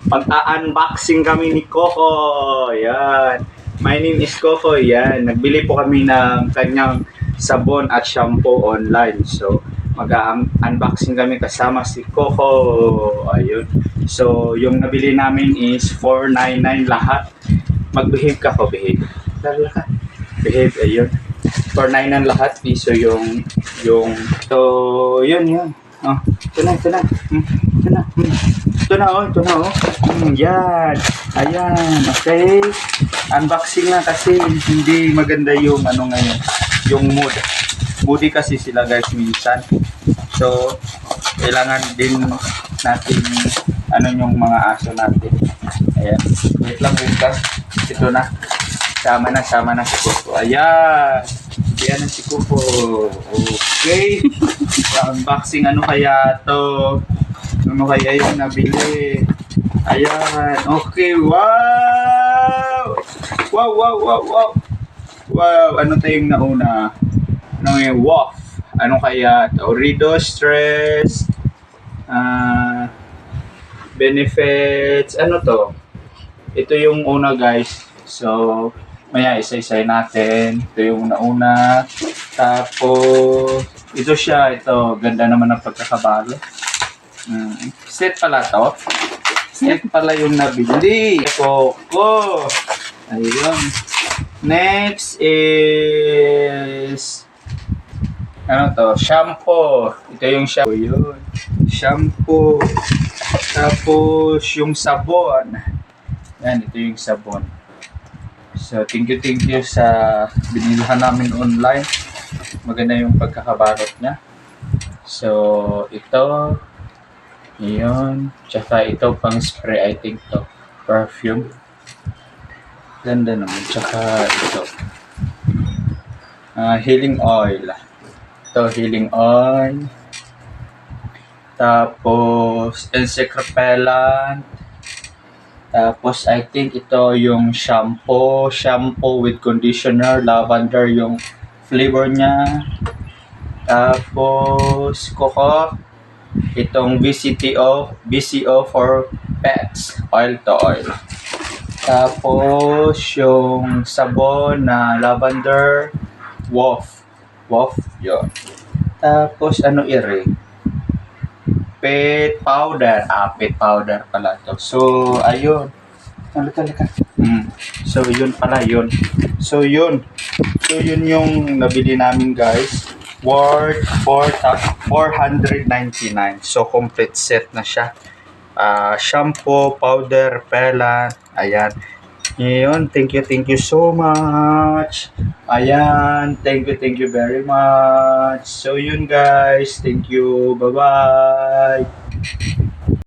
Mag-unboxing kami ni Coco. Yan. My name is Coco. Yan. Nagbili po kami ng kanyang sabon at shampoo online. So, mag-unboxing kami kasama si Coco. Ayun. So, yung nabili namin is $4.99 lahat. Mag-behave ka ko, behave. Lalo ka. Behave, ayun. $4.99 lahat. Piso yung, so, yun. Oh, ito na. Ito na. Yan. Ayan. Okay. Unboxing na kasi hindi maganda yung ngayon. Yung mood. Moody kasi sila guys minsan. So, kailangan din natin yung mga aso natin. Ayan. Wait lang. Ito na. Sama na si Coco. Ayan. Ayan na si Coco. Okay. Unboxing kaya to? Ano kaya yung nabili? Ayan. Okay. Wow! Wow! Ano tayong nauna? Ano yung WOF? Ano kaya to? Rido Stress. Benefits. Ano to? Ito yung una guys. So, maya isa-isay natin. Ito yung nauna. Tapos, ito siya. Ito, ganda naman ang pagkakabalo. Set pala to. Set pala yung nabili. Coco. Ayun. Next is shampoo. Ito yung shampoo. Yun. Shampoo. Tapos, yung sabon. Yan, ito yung sabon. So, thank you sa binilhan namin online. Maganda yung pagkakabalot niya. So, ito. Yun. Tsaka ito pang spray, I think to. Perfume. Ganda naman. Tsaka ito. Healing oil. Ito, healing oil. Tapos, insect repellent. Tapos, I think ito yung shampoo with conditioner, lavender yung flavor niya. Tapos, Coco, itong BCO for pets, oil to oil. Tapos, yung sabon na lavender, WOF, yun. Tapos, pet powder. Pet powder pala to. So, ayun. Halika. So, yun pala yun. So, yun yung nabili namin guys. Worth $499. So, complete set na siya. Shampoo, powder, repellent. Ayan. Yun. Thank you so much. Ayan. Thank you very much. So, yun guys. Thank you. Bye-bye.